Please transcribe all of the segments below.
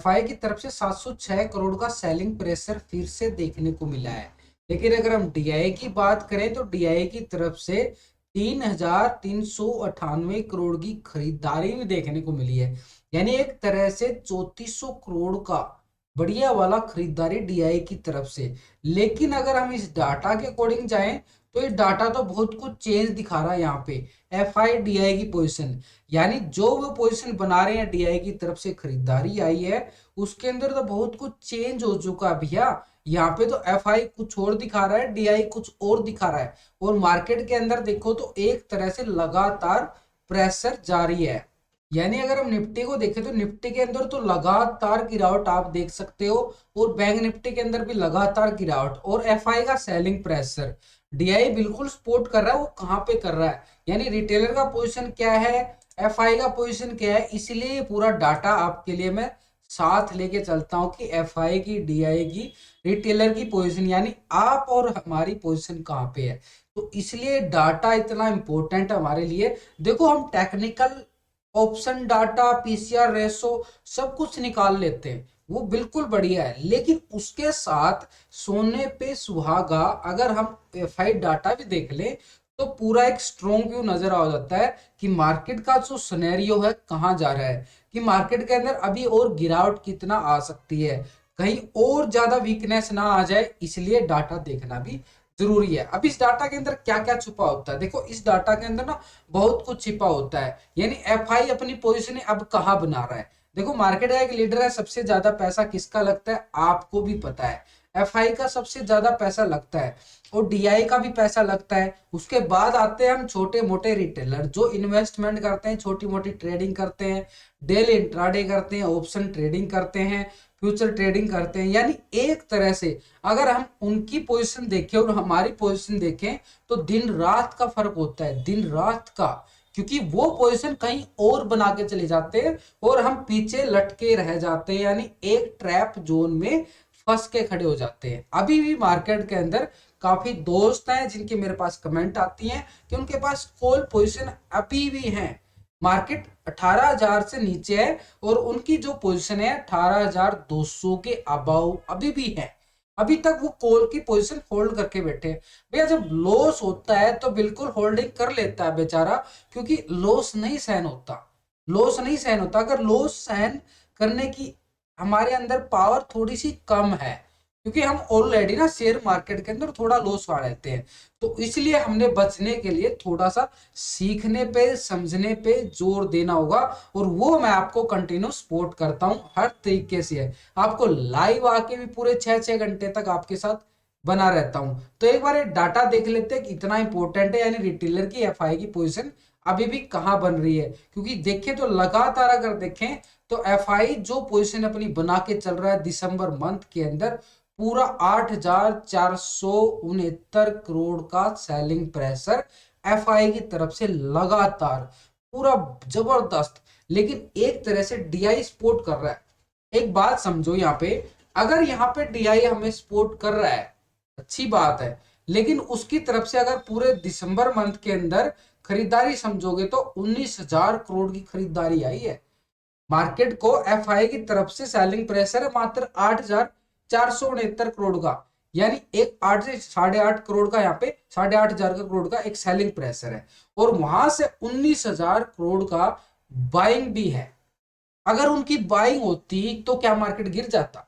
FI की तरफ से 706 करोड़ का सेलिंग प्रेशर फिर से देखने को मिला है। लेकिन अगर हम डीआई की बात करें तो डीआई की तरफ से 3,398 करोड़ की खरीदारी भी देखने को मिली है। यानी एक तरह से 3400 करोड़ का बढ़िया वाला खरीदारी डीआई की तरफ से। लेकिन अगर हम इस डाटा के अकॉर्डिंग जाएं तो ये डाटा तो बहुत कुछ चेंज दिखा रहा है यहाँ पे। एफ आई डी आई की पोजीशन, यानी जो वो पोजीशन बना रहे हैं डीआई की तरफ से खरीदारी आई है, उसके अंदर तो बहुत कुछ चेंज हो चुका है भैया। यहाँ पे तो एफ आई कुछ और दिखा रहा है, डीआई कुछ और दिखा रहा है। और मार्केट के अंदर देखो तो एक तरह से लगातार प्रेशर जारी है। यानी अगर हम निफ्टी को देखें तो निफ्टी के अंदर तो लगातार गिरावट आप देख सकते हो, और बैंक निफ्टी के अंदर भी लगातार गिरावट, और एफआई का सेलिंग प्रेशर। डीआई बिल्कुल सपोर्ट कर रहा है, वो कहां पे कर रहा है, यानी रिटेलर का पोजीशन क्या है, एफआई का पोजीशन क्या है। इसलिए ये पूरा डाटा आपके लिए मैं साथ लेके चलता हूं कि एफआई की, डीआई की, रिटेलर की पोजीशन, यानी आप और हमारी पोजीशन कहां पे है। तो इसलिए डाटा इतना इंपॉर्टेंट है हमारे लिए। देखो हम technical option data, PCR ratio सब कुछ निकाल लेते हैं, वो बिल्कुल बढ़िया है। लेकिन उसके साथ सोने पे सुहागा अगर हम एफआई डाटा भी देख लें तो पूरा एक स्ट्रॉन्ग व्यू नजर आ जाता है कि मार्केट का जो सिनेरियो है कहाँ जा रहा है, कि मार्केट के अंदर अभी और गिरावट कितना आ सकती है, कहीं और ज्यादा वीकनेस ना आ जाए। इसलिए डाटा देखना भी जरूरी है। अब इस डाटा के अंदर क्या क्या छुपा होता है, देखो इस डाटा के अंदर ना बहुत कुछ छिपा होता है। यानी एफआई अपनी पोजीशन अब कहाँ बना रहा है। देखो मार्केट का एक लीडर है, सबसे ज्यादा पैसा किसका लगता है आपको भी पता है, एफआई का सबसे ज्यादा पैसा लगता है, और डीआई का भी पैसा लगता है। उसके बाद आते हैं हम छोटे मोटे रिटेलर जो इन्वेस्टमेंट करते हैं, छोटी मोटी ट्रेडिंग करते हैं, डेली इंट्राडे करते हैं, ऑप्शन ट्रेडिंग करते हैं, फ्यूचर ट्रेडिंग करते हैं। यानी एक तरह से अगर हम उनकी पोजीशन देखें और हमारी पोजीशन देखें तो दिन रात का फर्क होता है, दिन रात का। क्योंकि वो पोजीशन कहीं और बना के चले जाते हैं और हम पीछे लटके रह जाते हैं, यानी एक ट्रैप जोन में फंस के खड़े हो जाते हैं। अभी भी मार्केट के अंदर काफी दोस्त हैं जिनके मेरे पास कमेंट आती हैं कि उनके पास कॉल पोजीशन अभी भी है। मार्केट 18,000 से नीचे है और उनकी जो पोजीशन है 18,200 के अबाउ अभी भी है। अभी तक वो कॉल की पोजीशन होल्ड करके बैठे हैं। भैया जब लॉस होता है तो बिल्कुल होल्डिंग कर लेता है बेचारा, क्योंकि लॉस नहीं सहन होता, लॉस नहीं सहन होता। अगर लॉस सहन करने की हमारे अंदर पावर थोड़ी सी कम है, क्योंकि हम ऑलरेडी ना शेयर मार्केट के अंदर थोड़ा लॉस आ रहते हैं, तो इसलिए हमने बचने के लिए थोड़ा सा सीखने पे, समझने पे जोर देना होगा। और वो मैं आपको कंटिन्यू सपोर्ट करता हूं हर तरीके से है। आपको लाइव आके भी पूरे 6-6 घंटे तक आपके साथ बना रहता हूं। तो एक बार डाटा देख लेते हैं कि इतना इंपॉर्टेंट है, यानी रिटेलर की एफआई की पोजीशन अभी भी कहां बन रही है। क्योंकि देखें तो लगातार अगर देखें तो एफआई जो पोजीशन अपनी बना के चल रहा है दिसंबर मंथ के अंदर, पूरा 8,469 करोड़ का सेलिंग प्रेशर एफआई की तरफ से लगातार, पूरा जबरदस्त। लेकिन एक तरह से डीआई सपोर्ट कर रहा है। एक बात समझो यहाँ पे, अगर यहाँ पे डीआई हमें सपोर्ट कर रहा है अच्छी बात है, लेकिन उसकी तरफ से अगर पूरे दिसंबर मंथ के अंदर खरीदारी समझोगे तो 19,000 करोड़ की खरीदारी आई है। मार्केट को एफआई की तरफ से सेलिंग प्रेशर है मात्र 8,469 करोड़ का, यानी एक 8 से 8.5 करोड़ का, यहाँ पे 8,500 करोड़ का एक सेलिंग प्रेशर है, और वहां से 19,000 करोड़ का बाइंग भी है। अगर उनकी बाइंग होती तो क्या मार्केट गिर जाता।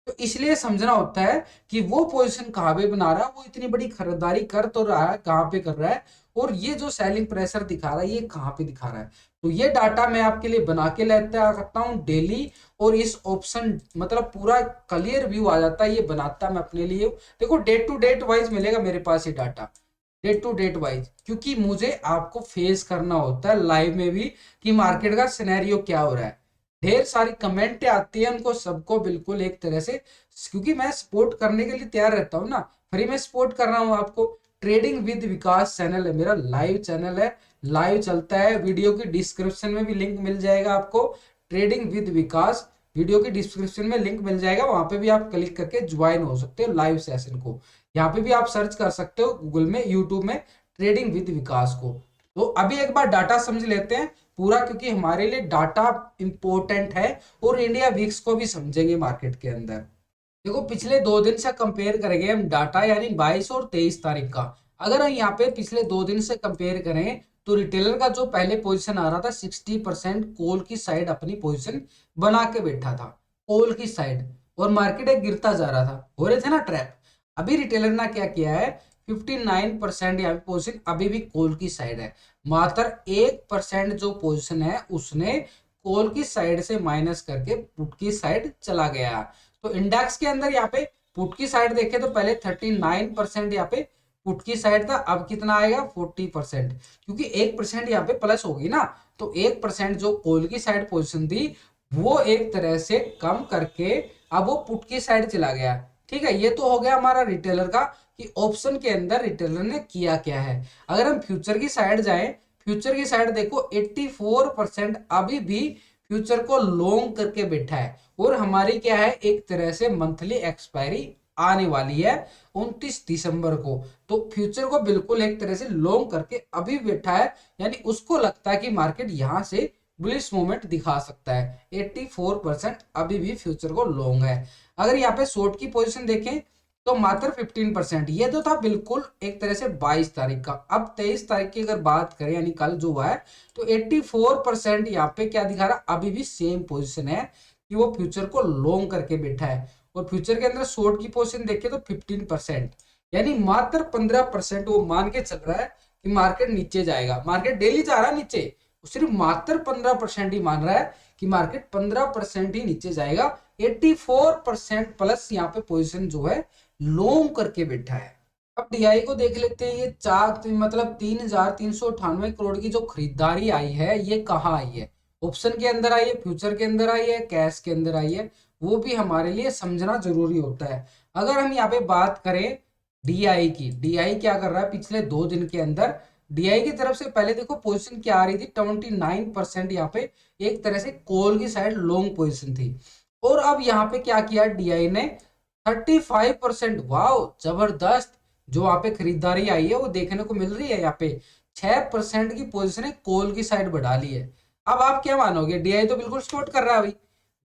तो इसलिए समझना होता है कि वो पोजीशन कहां पे बना रहा है, वो इतनी बड़ी खरीदारी कर तो रहा है, कहां पे कर रहा है, और ये जो सेलिंग प्रेशर दिखा रहा है ये कहां पे दिखा रहा है। तो ये डाटा मैं आपके लिए बना के लेता करता हूं डेली, और इस ऑप्शन मतलब पूरा क्लियर व्यू आ जाता है, ये बनाता मैं अपने लिए। देखो डेट टू डेट वाइज मिलेगा मेरे पास ये data, date to date wise, क्योंकि मुझे आपको फेस करना होता है लाइव में भी कि मार्केट का सिनेरियो क्या हो रहा है। ढेर सारी कमेंट आती है, उनको सबको बिल्कुल एक तरह से, क्योंकि मैं सपोर्ट करने के लिए तैयार रहता हूँ ना, फ्री में सपोर्ट कर रहा हूँ आपको। ट्रेडिंग विद विकास चैनल है मेरा, लाइव चैनल है, लाइव चलता है। वीडियो की डिस्क्रिप्शन में भी लिंक मिल जाएगा आपको, ट्रेडिंग विद विकास, वीडियो की डिस्क्रिप्शन में लिंक मिल जाएगा, वहां पे भी आप क्लिक करके ज्वाइन हो सकते हो लाइव सेशन को। यहाँ पे भी आप सर्च कर सकते हो गूगल में, यूट्यूब में, ट्रेडिंग विद विकास को। तो अभी एक बार डाटा समझ लेते हैं पूरा, क्योंकि हमारे लिए डाटा इंपॉर्टेंट है और इंडिया वीक्स को भी समझेंगे मार्केट के अंदर। देखो पिछले 2 दिन से कंपेयर करेंगे हम डाटा, यानी 22 और 23 तारीख का। अगर हम यहाँ पे पिछले 2 दिन से कंपेयर करें तो रिटेलर का जो पहले पोजीशन आ रहा था 60% कॉल की साइड अपनी पोजीशन बना के बैठा था, कॉल की साइड, और मार्केट एक गिरता जा रहा था, हो रहे थे ना ट्रैप। अभी रिटेलर ने क्या किया है, 59% यहाँ पे पोजीशन अभी भी कॉल की साइड है, मात्र 1% जो पोजीशन है उसने कॉल की साइड से माइनस करके पुट की साइड चला गया। तो इंडेक्स के अंदर यहाँ पे पुट की साइड देखे तो पहले 39% यहाँ पे पुट की साइड था, अब कितना आएगा 40%, क्योंकि 1% यहाँ पे प्लस होगी ना। तो 1% जो कॉल की साइड पोजीशन थी वो एक तरह से कम करके अब वो पुट की साइड चला गया। ठीक है, ये तो हो गया हमारा रिटेलर का कि ऑप्शन के अंदर रिटेलर ने किया क्या है। अगर हम फ्यूचर की साइड जाएं, फ्यूचर की साइड देखो 84% अभी भी फ्यूचर को लॉन्ग करके बैठा है, और हमारी क्या है, एक तरह से मंथली एक्सपायरी आने वाली है 29 दिसंबर को। तो फ्यूचर को बिल्कुल एक तरह से लॉन्ग करके अभी बैठा है, यानी उसको लगता है कि मार्केट यहां से बुलिश मूवमेंट दिखा सकता है। 84% अभी भी फ्यूचर को लॉन्ग है। अगर यहाँ पे शॉर्ट की पोजीशन देखें तो मात्र 15%। ये तो था बिल्कुल एक तरह से 22 तारीख का। अब 23 तारीख की अगर बात करें, यानी कल जो हुआ है, तो 84% यहाँ पे क्या दिखा रहा, अभी भी सेम पोजीशन है कि वो फ्यूचर को लॉन्ग करके बैठा है। और फ्यूचर के अंदर शॉर्ट की पोजीशन देखें तो 15%, यानी मात्र 15% वो मान के चल रहा है कि मार्केट नीचे जाएगा। मार्केट डेली जा रहा है नीचे, वो सिर्फ मात्र 15% ही मान रहा है कि मार्केट 15% ही नीचे जाएगा। 84% प्लस यहाँ पे पोजीशन जो है लॉन्ग करके बैठा है। अब डीआई को देख लेते हैं। ये मतलब 3,398 करोड़ की जो खरीदारी आई है ये कहाँ आई है, ऑप्शन के अंदर आई है, फ्यूचर के अंदर आई है, कैश के अंदर आई है, वो भी हमारे लिए समझना जरूरी होता है। अगर हम यहाँ पे बात करें डीआई की, डीआई क्या कर रहा है पिछले 2 दिन के अंदर, डीआई की तरफ से पहले देखो पोजीशन क्या आ रही थी, 29% यहाँ पे एक तरह से कॉल की साइड लॉन्ग पोजीशन थी। और अब यहाँ पे क्या किया डीआई ने, 35%, वाओ जबरदस्त, जो वहां पे खरीदारी आई है वो देखने को मिल रही है। यहाँ पे 6% की पोजीशन कॉल की साइड बढ़ा ली है। अब आप क्या मानोगे, डीआई तो बिल्कुल सपोर्ट कर रहा है भाई,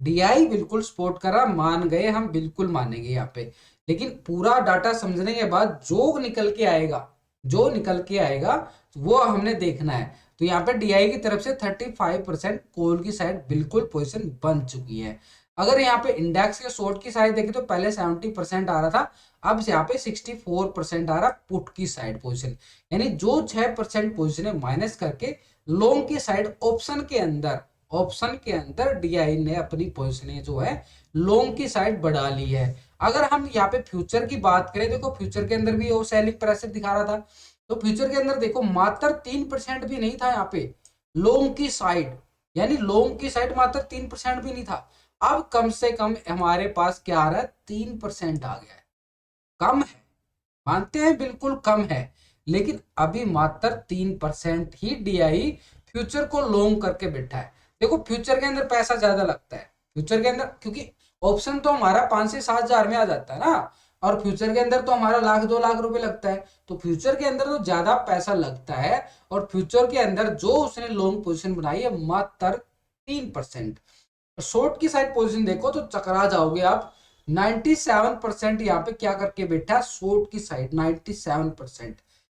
डीआई बिल्कुल सपोर्ट कर रहा, मान गए हम, बिल्कुल मानेंगे यहाँ पे। लेकिन पूरा डाटा समझने के बाद जो निकल के आएगा, जो निकल के आएगा वो हमने देखना है। तो यहाँ पे डीआई की तरफ से 35% कॉल की साइड बिल्कुल पोजीशन बन चुकी है। अगर यहाँ पे इंडेक्स के शॉर्ट की साइड देखें तो पहले 70% आ रहा था, अब यहाँ पे 64% आ रहा पुट की साइड पोजीशन, यानी जो 6% पोजीशन है माइनस करके लॉन्ग की साइड ऑप्शन के अंदर, ऑप्शन के अंदर डीआई ने अपनी पोजीशन जो है लॉन्ग की साइड बढ़ा ली है। अगर हम यहाँ पे फ्यूचर की बात करें, देखो फ्यूचर के अंदर भी वो सेलिंग प्रेशर दिखा रहा था, तो फ्यूचर के अंदर देखो मात्र 3% भी नहीं था यहाँ पे लॉन्ग की साइड, यानी लॉन्ग की साइड मात्र 3% भी नहीं था। अब कम से कम हमारे पास क्या आ रहा है, 3% आ गया है। कम है, मानते हैं बिल्कुल कम है, लेकिन अभी मात्र 3% ही डीआई फ्यूचर को लॉन्ग करके बैठा है। देखो फ्यूचर के अंदर पैसा ज्यादा लगता है, फ्यूचर के अंदर, क्योंकि ऑप्शन तो हमारा 5 से 7 हजार में आ जाता है ना, और फ्यूचर के अंदर तो हमारा 1,00,000-2,00,000 रुपए लगता है। तो फ्यूचर के अंदर तो ज्यादा पैसा लगता है, और फ्यूचर के अंदर जो उसने लॉन्ग पोजिशन बनाई है मात्र 3%। शॉर्ट की साइड पोजीशन देखो तो चकरा जाओगे आप। 97% यहाँ पे क्या करके बैठा है, शॉर्ट की साइड 97%,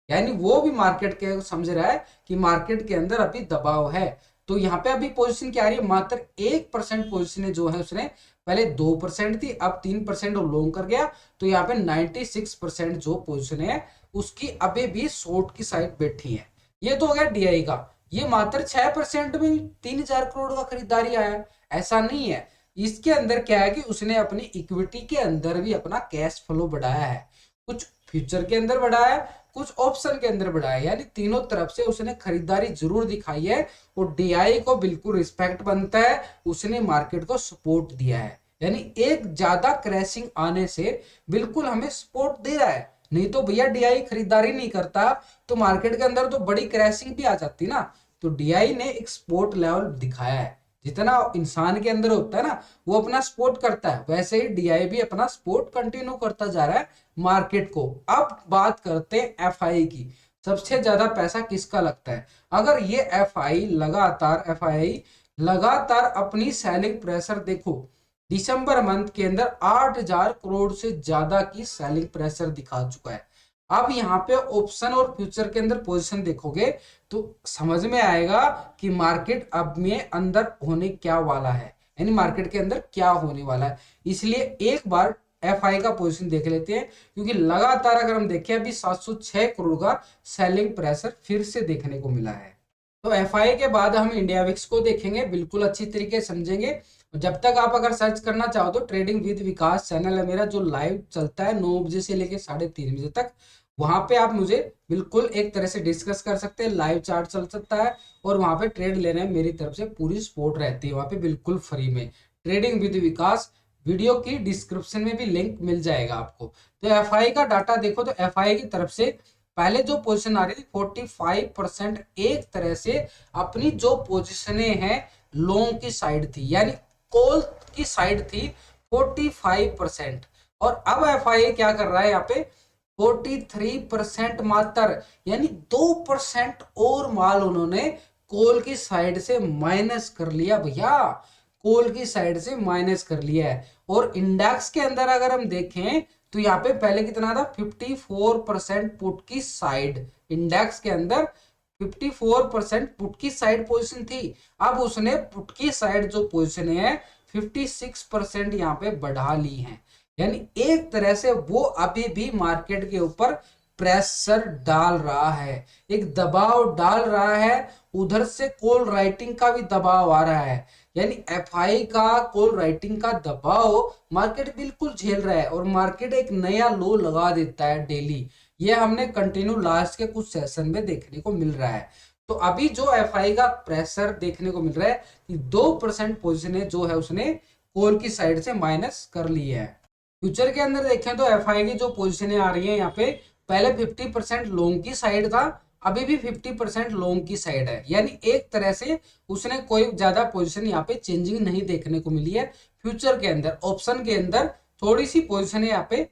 यानी वो भी मार्केट के समझ रहा है कि मार्केट के अंदर अभी दबाव है। तो यहाँ पे अभी पोजीशन क्या आ रही है, मात्र 1% पोजीशन जो है उसने, पहले 2% थी अब 3% और लॉन्ग कर गया। तो यहाँ पे 96% जो पोजीशन है उसकी अभी भी शॉर्ट की साइड बैठी है। ये तो हो गया डीआई का। ये मात्र 6% में 3,000 करोड़ का खरीदारी आया है, ऐसा नहीं है। इसके अंदर क्या है कि उसने अपनी इक्विटी के अंदर भी अपना कैश फ्लो बढ़ाया है, कुछ फ्यूचर के अंदर बढ़ाया है, कुछ ऑप्शन के अंदर बढ़ाया है, यानी तीनों तरफ से उसने खरीदारी जरूर दिखाई है। और डीआई को बिल्कुल रिस्पेक्ट बनता है, उसने मार्केट को सपोर्ट दिया है, यानी एक ज्यादा क्रैशिंग आने से बिल्कुल हमें सपोर्ट दे रहा है। नहीं तो भैया डीआई खरीदारी नहीं करता तो मार्केट के अंदर तो बड़ी क्रैशिंग भी आ जाती ना। तो डीआई ने एक सपोर्ट लेवल दिखाया है, जितना इंसान के अंदर होता है ना वो अपना सपोर्ट करता है, वैसे ही डीआई भी अपना सपोर्ट कंटिन्यू करता जा रहा है मार्केट को। अब बात करते हैं एफआई की। सबसे ज्यादा पैसा किसका लगता है। अगर ये एफआई लगातार अपनी सेलिंग प्रेशर देखो, दिसंबर मंथ के अंदर 8,000 करोड़ से ज्यादा की सेलिंग प्रेशर दिखा चुका है। अब यहाँ पे ऑप्शन और फ्यूचर के अंदर पोजीशन देखोगे तो समझ में आएगा कि मार्केट अब में अंदर होने क्या वाला है, यानी मार्केट के अंदर क्या होने वाला है। इसलिए एक बार एफआई का पोजीशन देख लेते हैं, क्योंकि लगातार अगर हम देखें अभी 706 करोड़ का सेलिंग प्रेशर फिर से देखने को मिला है। तो एफआई के बाद हम इंडिया विक्स को देखेंगे, बिल्कुल अच्छी तरीके से समझेंगे। जब तक आप अगर सर्च करना चाहो तो ट्रेडिंग विद विकास चैनल है मेरा, जो लाइव चलता है 9 बजे से लेकर 3:30 बजे तक। वहां पे आप मुझे बिल्कुल एक तरह से डिस्कस कर सकते हैं, लाइव चार्ट चल सकता है, और वहां पे ट्रेड लेने में मेरी तरफ से पूरी सपोर्ट रहती है, वहां पे बिल्कुल फ्री में। ट्रेडिंग विद विकास वीडियो की डिस्क्रिप्शन में भी लिंक मिल जाएगा आपको। तो एफआई का डाटा देखो तो एफआई की तरफ से पहले जो पोजीशन आ रही थी 45% एक तरह से अपनी जो पोजीशने हैं लॉन्ग की साइड थी, यानी कॉल की साइड थी 45%। और अब एफआई क्या कर रहा है यहाँ पे 43% मात्र, यानी 2% और माल उन्होंने कॉल की साइड से माइनस कर लिया भैया, कॉल की साइड से माइनस कर लिया है। और इंडेक्स के अंदर अगर हम देखें तो यहाँ पे पहले कितना था 54% पुट की साइड, इंडेक्स के अंदर 54% पुट की साइड पोजीशन थी। अब उसने पुट की साइड जो पोजीशन है 56% यहाँ पे बढ़ा ली है, यानी एक तरह से वो अभी भी मार्केट के ऊपर प्रेशर डाल रहा है, एक दबाव डाल रहा है। उधर से कॉल राइटिंग का भी दबाव आ रहा है, यानी एफआई का कॉल राइटिंग का दबाव मार्केट बिल्कुल झेल रहा है, और मार्केट एक नया लो लगा देता है डेली। ये हमने कंटिन्यू लास्ट के कुछ सेशन में देखने को मिल रहा है। तो अभी जो एफआई का प्रेशर देखने को मिल रहा है कि 2% पोजिशन जो है उसने कॉल की साइड से माइनस कर ली है। फ्यूचर के अंदर देखें तो एफआई की जो पोजिशन आ रही है यहाँ पे पहले 50% लॉन्ग की साइड था, अभी भी 50% लॉन्ग की साइड है, यानी एक तरह से उसने कोई ज्यादा पोजीशन यहाँ पे चेंजिंग नहीं देखने को मिली है। फ्यूचर के अंदर ऑप्शन के अंदर थोड़ी सी पोजीशन यहाँ पे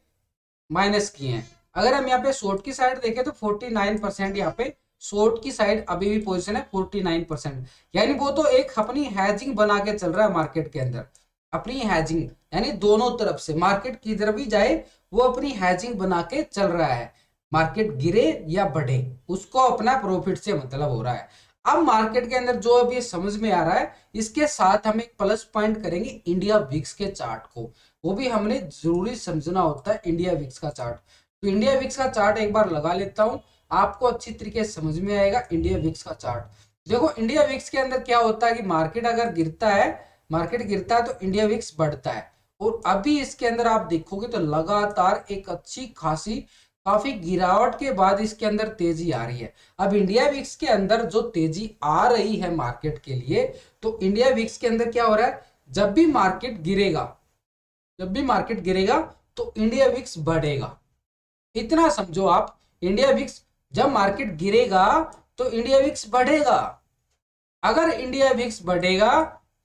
माइनस की है। अगर हम यहाँ पे शॉर्ट की साइड देखें तो 49% यहाँ पे शॉर्ट की साइड अभी भी पोजीशन है 49%, यानी वो तो एक अपनी हैजिंग बना के चल रहा है मार्केट के अंदर, अपनी हैजिंग, यानी दोनों तरफ से मार्केट किधर भी जाए वो अपनी हैजिंग बना के चल रहा है। मार्केट गिरे या बढ़े उसको अपना प्रॉफिट से मतलब हो रहा है। अब मार्केट के अंदर जो अभी समझ में आ रहा है, इसके साथ हम एक प्लस पॉइंट करेंगे इंडिया विक्स के चार्ट को, वो भी हमने जरूरी समझना होता है इंडिया विक्स का चार्ट। तो इंडिया विक्स का चार्ट एक बार लगा लेता हूं, आपको अच्छी तरीके से समझ में आएगा इंडिया विक्स का चार्ट। देखो इंडिया विक्स के अंदर क्या होता है कि मार्केट अगर गिरता है, मार्केट गिरता है तो इंडिया विक्स बढ़ता है। और अभी इसके अंदर आप देखोगे तो लगातार एक अच्छी खासी काफी गिरावट के बाद इसके अंदर तेजी आ रही है। अब इंडिया विक्स के अंदर जो तेजी आ रही है मार्केट के लिए, तो इंडिया विक्स के अंदर क्या हो रहा है, जब भी मार्केट गिरेगा, जब भी मार्केट गिरेगा तो इंडिया विक्स बढ़ेगा। इतना समझो आप, इंडिया विक्स जब मार्केट गिरेगा तो इंडिया विक्स बढ़ेगा, अगर इंडिया विक्स बढ़ेगा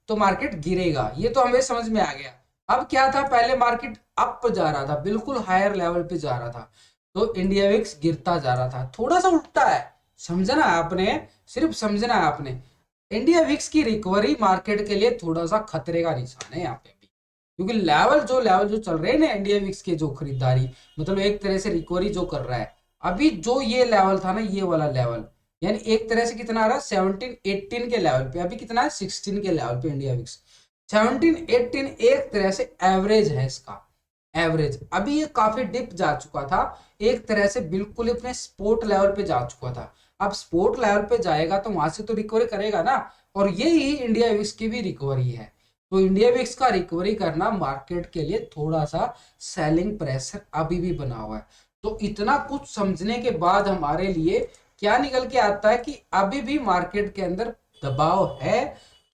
तो मार्केट गिरेगा, ये तो हमें समझ में आ गया। अब क्या था, पहले मार्केट अप जा रहा था, बिल्कुल हायर लेवल पे जा रहा था, तो इंडिया विक्स गिरता जा रहा था। थोड़ा सा उल्टा है, समझना है आपने, सिर्फ समझना है आपने। इंडिया विक्स की रिकवरी मार्केट के लिए थोड़ा सा खतरे का निशान है यहाँ पे भी, क्योंकि लेवल जो चल रहे हैं ना इंडिया विक्स के, जो खरीदारी मतलब एक तरह से रिकवरी जो कर रहा है, अभी जो ये लेवल था ना, ये वाला लेवल, यानी एक तरह से कितना आ रहा है 17-18 के लेवल पे, अभी कितना है 16 के लेवल पे इंडिया विक्स। 17-18 एक तरह से एवरेज है इसका, एवरेज। अभी ये काफी डिप जा चुका था, एक तरह से बिल्कुल अपने स्पोर्ट लेवल पे जा चुका था। अब स्पोर्ट लेवल पे जाएगा तो वहां से तो रिकवरी करेगा ना, और ये ही इंडिया विक्स की भी रिकवरी है। तो इंडिया विक्स का रिकवरी करना मार्केट के लिए थोड़ा सा सेलिंग प्रेशर अभी भी बना हुआ है। तो इतना कुछ समझने के बाद हमारे लिए क्या निकल के आता है कि अभी भी मार्केट के अंदर दबाव है,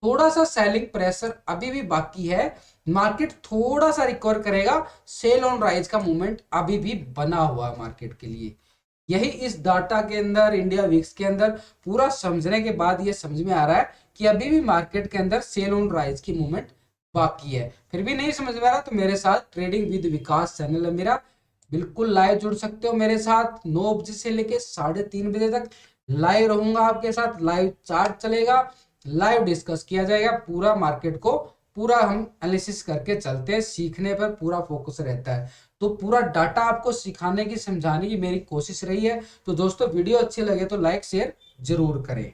थोड़ा सा सेलिंग प्रेशर अभी भी बाकी है, मार्केट थोड़ा सा रिकवर करेगा, सेल ऑन राइज का मूवमेंट अभी भी बना हुआ है मार्केट के लिए। यही इस डाटा के अंदर, इंडिया विक्स के अंदर पूरा समझने के बाद ये समझ में आ रहा है कि अभी भी मार्केट के अंदर सेल ऑन राइज की मूवमेंट बाकी है। फिर भी नहीं समझ में आ रहा तो मेरे साथ ट्रेडिंग विद विकास चैनल है मेरा, बिल्कुल लाइव जुड़ सकते हो मेरे साथ। 9 बजे से लेके 3:30 बजे तक लाइव रहूंगा आपके साथ। लाइव चार्ट चलेगा, लाइव डिस्कस किया जाएगा पूरा मार्केट को, पूरा हम एनालिसिस करके चलते हैं। सीखने पर पूरा फोकस रहता है, तो पूरा डाटा आपको सिखाने की समझाने की मेरी कोशिश रही है। तो दोस्तों वीडियो अच्छी लगे तो लाइक शेयर जरूर करें।